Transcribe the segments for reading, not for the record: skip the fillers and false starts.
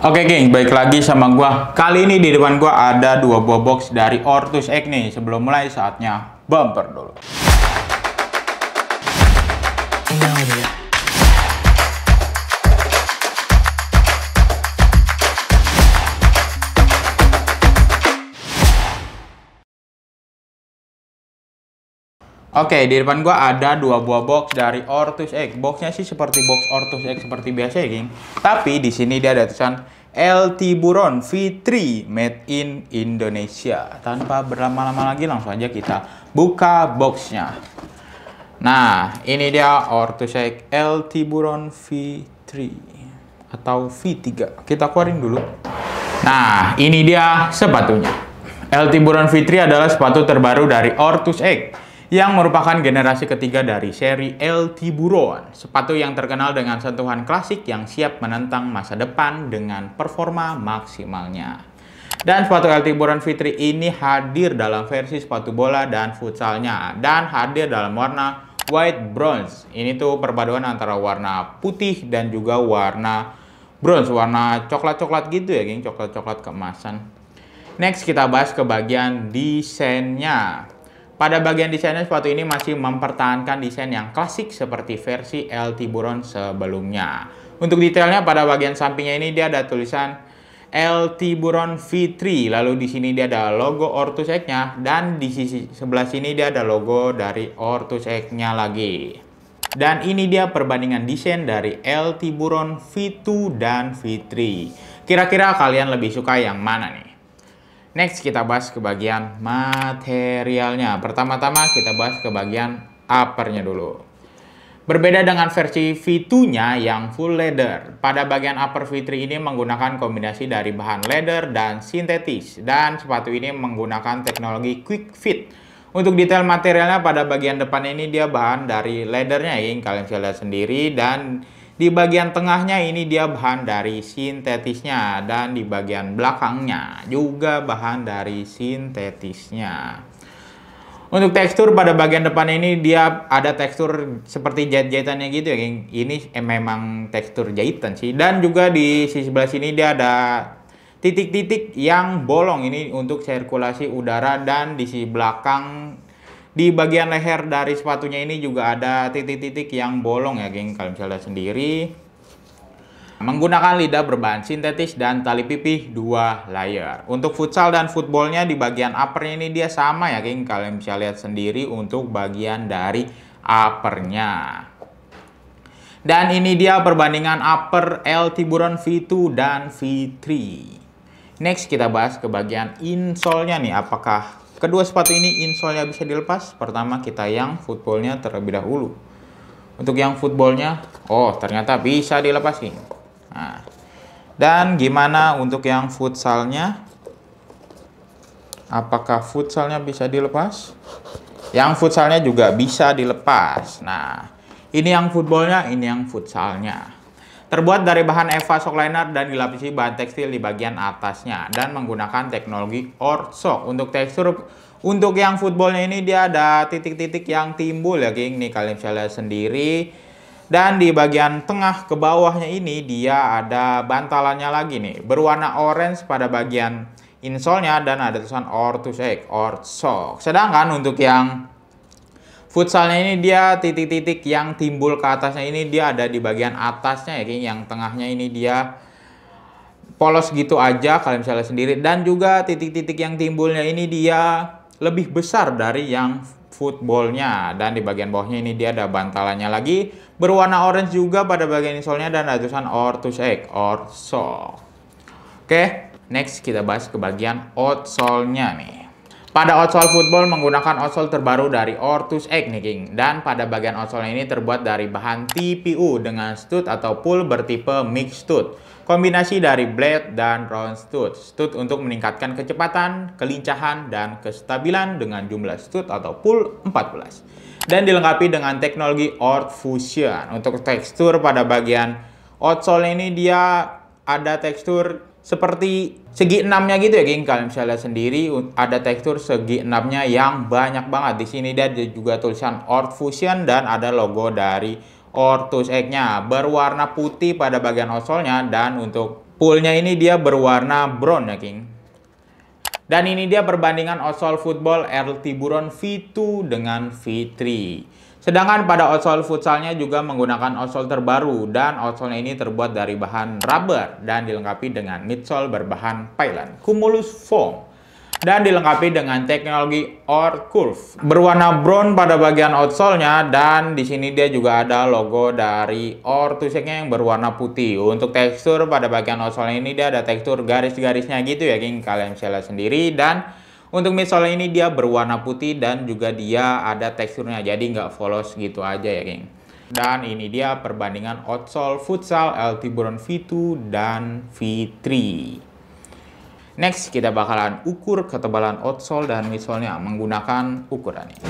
Oke geng, balik lagi sama gua. Kali ini di depan gua ada dua buah box dari Ortus Egg nih. Sebelum mulai saatnya bumper dulu. Oke, di depan gua ada dua buah box dari Ortus Egg. Boxnya sih seperti box Ortus Egg seperti biasa ya, geng. Tapi di sini dia ada tulisan El Tiburon V3 Made in Indonesia. Tanpa berlama-lama lagi, langsung aja kita buka boxnya. Nah, ini dia Ortus Egg El Tiburon V3 atau V3. Kita keluarin dulu. Nah, ini dia sepatunya. El Tiburon V3 adalah sepatu terbaru dari Ortus Egg yang merupakan generasi ketiga dari seri El Tiburon. Sepatu yang terkenal dengan sentuhan klasik yang siap menentang masa depan dengan performa maksimalnya. Dan sepatu El Tiburon V3 ini hadir dalam versi sepatu bola dan futsalnya, dan hadir dalam warna white bronze. Ini tuh perpaduan antara warna putih dan juga warna bronze, warna coklat-coklat gitu ya geng, coklat-coklat keemasan. Next kita bahas ke bagian desainnya. Pada bagian desainnya, sepatu ini masih mempertahankan desain yang klasik seperti versi El Tiburon sebelumnya. Untuk detailnya, pada bagian sampingnya ini dia ada tulisan El Tiburon V3. Lalu di sini dia ada logo Ortus Egg-nya, dan di sisi sebelah sini dia ada logo dari Ortus Egg-nya lagi. Dan ini dia perbandingan desain dari El Tiburon V2 dan V3. Kira-kira kalian lebih suka yang mana nih? Next kita bahas ke bagian materialnya. Pertama-tama kita bahas ke bagian uppernya dulu. Berbeda dengan versi V2-nya yang full leather. Pada bagian upper V3 ini menggunakan kombinasi dari bahan leather dan sintetis. Dan sepatu ini menggunakan teknologi quick fit. Untuk detail materialnya, pada bagian depan ini dia bahan dari leathernya ya, kalian bisa lihat sendiri. Dan di bagian tengahnya ini dia bahan dari sintetisnya, dan di bagian belakangnya juga bahan dari sintetisnya. Untuk tekstur pada bagian depan ini dia ada tekstur seperti jahit-jahitannya gitu ya, geng. Ini memang tekstur jahitan sih. Dan juga di sisi sebelah sini dia ada titik-titik yang bolong, ini untuk sirkulasi udara. Dan di sisi belakang di bagian leher dari sepatunya ini juga ada titik-titik yang bolong ya geng, kalian bisa lihat sendiri. Menggunakan lidah berbahan sintetis dan tali pipih 2 layer. Untuk futsal dan footballnya di bagian uppernya ini dia sama ya geng, kalian bisa lihat sendiri untuk bagian dari uppernya. Dan ini dia perbandingan upper El Tiburon V2 dan V3. Next kita bahas ke bagian insole-nya nih, apakah kedua sepatu ini insole-nya bisa dilepas? Pertama kita yang footballnya terlebih dahulu. Untuk yang footballnya, oh ternyata bisa dilepasin. Nah, dan gimana untuk yang futsalnya? Apakah futsalnya bisa dilepas? Yang futsalnya juga bisa dilepas. Nah, ini yang footballnya, ini yang futsalnya. Terbuat dari bahan EVA Shockliner dan dilapisi bahan tekstil di bagian atasnya dan menggunakan teknologi Ortshock. Untuk tekstur, untuk yang footballnya ini dia ada titik-titik yang timbul ya geng, nih kalian bisa lihat sendiri. Dan di bagian tengah ke bawahnya ini dia ada bantalannya lagi nih, berwarna orange pada bagian insole-nya, dan ada tulisan Ortus Egg Ortshock. Sedangkan untuk yang futsalnya ini dia titik-titik yang timbul ke atasnya ini dia ada di bagian atasnya ya geng. Yang tengahnya ini dia polos gitu aja, kalian bisa lihat sendiri. Dan juga titik-titik yang timbulnya ini dia lebih besar dari yang footballnya. Dan di bagian bawahnya ini dia ada bantalannya lagi, berwarna orange juga pada bagian insole-nya, dan ada tulisan Ortus Egg Ortshock. Oke, next kita bahas ke bagian outsole-nya nih. Pada outsole football menggunakan outsole terbaru dari Ortus Egg nih geng. Dan pada bagian outsole ini terbuat dari bahan TPU dengan stud atau pull bertipe mixed stud. Kombinasi dari blade dan round stud. Stud untuk meningkatkan kecepatan, kelincahan, dan kestabilan dengan jumlah stud atau pull 14. Dan dilengkapi dengan teknologi Ort Fusion. Untuk tekstur pada bagian outsole ini dia ada tekstur seperti segi enamnya gitu ya geng, kalian bisa lihat sendiri. Ada tekstur segi enamnya yang banyak banget. Di sini dia juga tulisan Ort Fusion dan ada logo dari Ortus Egg-nya berwarna putih pada bagian outsole-nya, dan untuk Poolnya ini dia berwarna brown ya, King. Dan ini dia perbandingan outsole football LT Buron V2 dengan V3. Sedangkan pada outsole futsalnya juga menggunakan outsole terbaru, dan outsole-nya ini terbuat dari bahan rubber dan dilengkapi dengan midsole berbahan Pylon Cumulus foam dan dilengkapi dengan teknologi Or Curve berwarna brown pada bagian outsole-nya, dan di sini dia juga ada logo dari Or Tusek-nya yang berwarna putih. Untuk tekstur pada bagian outsole ini dia ada tekstur garis-garisnya gitu ya, King. Kalian bisa lihat sendiri. Dan untuk midsole ini dia berwarna putih dan juga dia ada teksturnya, jadi nggak polos gitu aja ya, King. Dan ini dia perbandingan outsole futsal LT Buron V2 dan V3. Next, kita bakalan ukur ketebalan outsole dan midsole-nya menggunakan ukuran ini.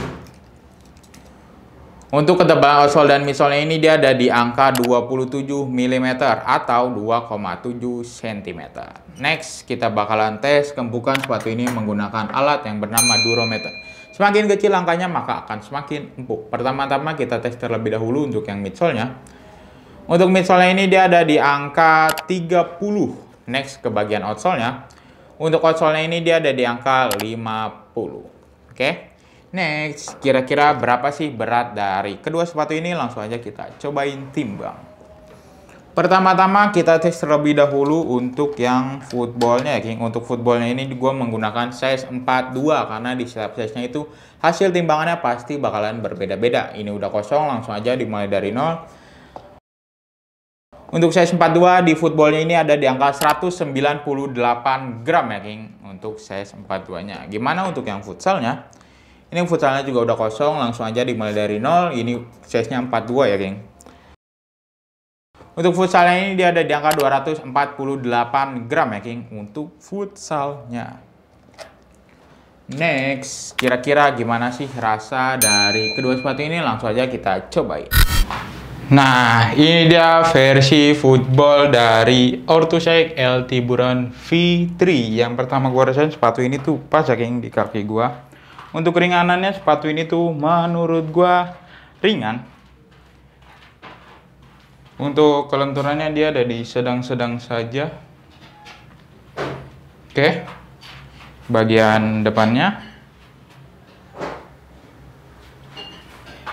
Untuk ketebalan outsole dan midsole-nya ini dia ada di angka 27 mm atau 2,7 cm. Next, kita bakalan tes kempukan sepatu ini menggunakan alat yang bernama durometer. Semakin kecil angkanya maka akan semakin empuk. Pertama-tama kita tes terlebih dahulu untuk yang midsole-nya. Untuk midsole-nya ini dia ada di angka 30. Next, ke bagian outsole-nya. Untuk outsole-nya ini dia ada di angka 50. Oke. Next, kira-kira berapa sih berat dari kedua sepatu ini? Langsung aja kita cobain timbang. Pertama-tama kita tes terlebih dahulu untuk yang footballnya ya, King. Untuk footballnya ini gue menggunakan size 42 karena di setiap size-nya itu hasil timbangannya pasti bakalan berbeda-beda. Ini udah kosong, langsung aja dimulai dari 0. Untuk size 42 di footballnya ini ada di angka 198 gram ya, King. Untuk size 42-nya. Gimana untuk yang futsalnya? Ini futsalnya juga udah kosong, langsung aja dimulai dari 0. Ini size-nya 42 ya, King. Untuk futsalnya ini dia ada di angka 248 gram ya, King. Untuk futsalnya. Next, kira-kira gimana sih rasa dari kedua sepatu ini? Langsung aja kita cobain. Nah, ini dia versi football dari Ortusek LT Buron V3. Yang pertama gue rasain sepatu ini tuh pas ya, King, di kaki gue. Untuk keringanannya sepatu ini tuh menurut gue ringan. Untuk kelenturannya dia ada di sedang-sedang saja. Oke. Bagian depannya.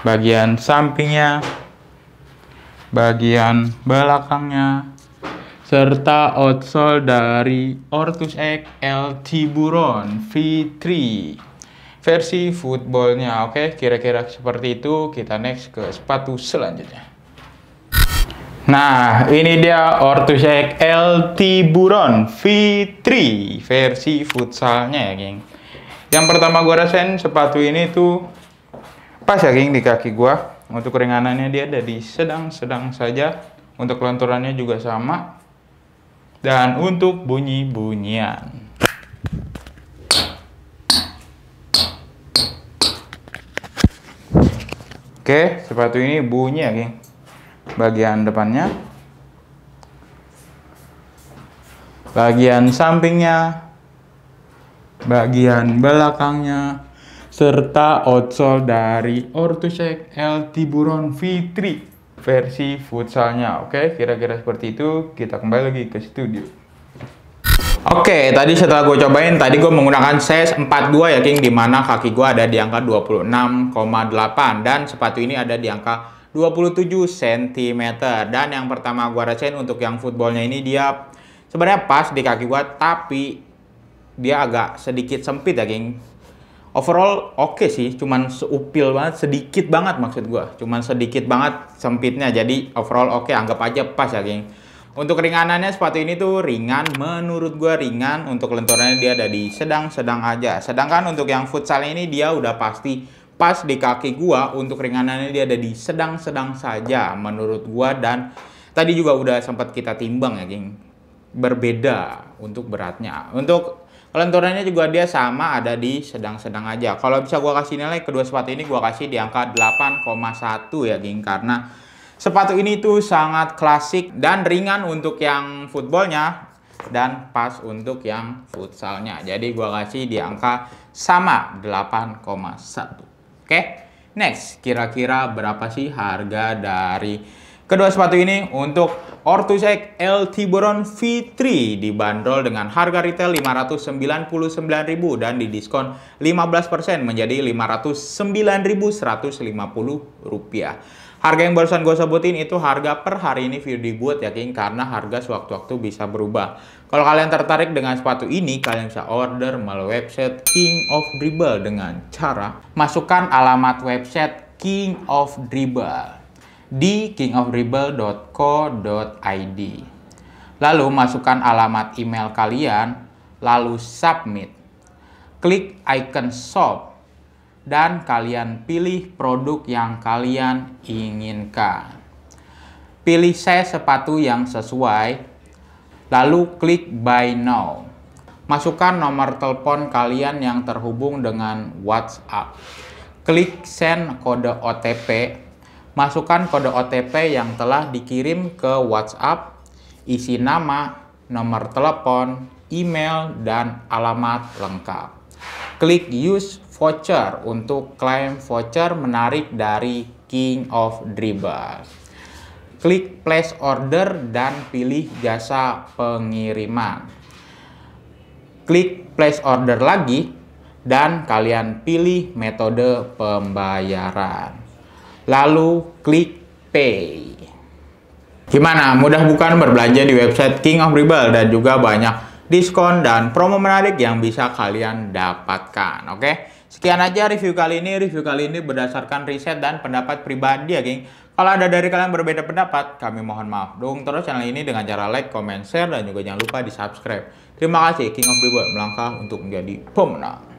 Bagian sampingnya. Bagian belakangnya, serta outsole dari Ortusek LT Buron V3 versi footballnya. Oke, kira-kira seperti itu. Kita next ke sepatu selanjutnya. Nah, ini dia Ortusek LT Buron V3 versi futsalnya ya, King. Yang pertama gue rasain sepatu ini tuh pas ya, King, di kaki gue. Untuk keringanannya dia ada di sedang-sedang saja. Untuk kelenturannya juga sama. Dan untuk bunyi-bunyian. Oke, sepatu ini bunyi ya, King. Bagian depannya. Bagian sampingnya. Bagian belakangnya. Serta outsole dari Ortusek LT Buron V3 versi futsalnya. Oke, kira-kira seperti itu. Kita kembali lagi ke studio. Oke, tadi setelah gue cobain, tadi gue menggunakan size 42 ya, King, dimana kaki gue ada di angka 26,8 dan sepatu ini ada di angka 27 cm. Dan yang pertama gue rasain untuk yang footballnya ini dia sebenarnya pas di kaki gue, tapi dia agak sedikit sempit ya, King. Overall oke sih, cuman seupil banget, sedikit banget maksud gua. Cuman sedikit banget sempitnya, jadi overall oke, anggap aja pas ya, King. Untuk keringanannya sepatu ini tuh ringan, menurut gua ringan. Untuk kelenturannya dia ada di sedang-sedang aja. Sedangkan untuk yang futsal ini dia udah pasti pas di kaki gua. Untuk keringanannya dia ada di sedang-sedang saja menurut gua. Dan tadi juga udah sempat kita timbang ya, King. Berbeda untuk beratnya. Untuk kelenturannya juga dia sama, ada di sedang-sedang aja. Kalau bisa gua kasih nilai kedua sepatu ini gua kasih di angka 8,1 ya, King. Karena sepatu ini tuh sangat klasik dan ringan untuk yang footballnya dan pas untuk yang futsalnya. Jadi gua kasih di angka sama 8,1. Oke. Next, kira-kira berapa sih harga dari Kedua sepatu ini untuk Ortus X El Tiburon V3 dibanderol dengan harga retail Rp599.000 dan didiskon 15% menjadi Rp509.150. Harga yang barusan gue sebutin itu harga per hari ini video dibuat ya King, karena harga sewaktu-waktu bisa berubah. Kalau kalian tertarik dengan sepatu ini, kalian bisa order melalui website King of Dribble dengan cara masukkan alamat website King of Dribble di kingofdribble.co.id. Lalu masukkan alamat email kalian, lalu submit. Klik icon shop dan kalian pilih produk yang kalian inginkan. Pilih size sepatu yang sesuai, lalu klik buy now. Masukkan nomor telepon kalian yang terhubung dengan WhatsApp. Klik send kode OTP. Masukkan kode OTP yang telah dikirim ke WhatsApp, isi nama, nomor telepon, email, dan alamat lengkap. Klik use voucher untuk klaim voucher menarik dari King of Dribble. Klik place order dan pilih jasa pengiriman. Klik place order lagi dan kalian pilih metode pembayaran. Lalu klik pay. Gimana? Mudah bukan berbelanja di website King of Dribble dan juga banyak diskon dan promo menarik yang bisa kalian dapatkan. Oke, sekian aja review kali ini. Review kali ini berdasarkan riset dan pendapat pribadi ya geng. Kalau ada dari kalian berbeda pendapat, kami mohon maaf. Dukung terus channel ini dengan cara like, comment, share, dan juga jangan lupa di subscribe. Terima kasih. King of Dribble melangkah untuk menjadi pemenang.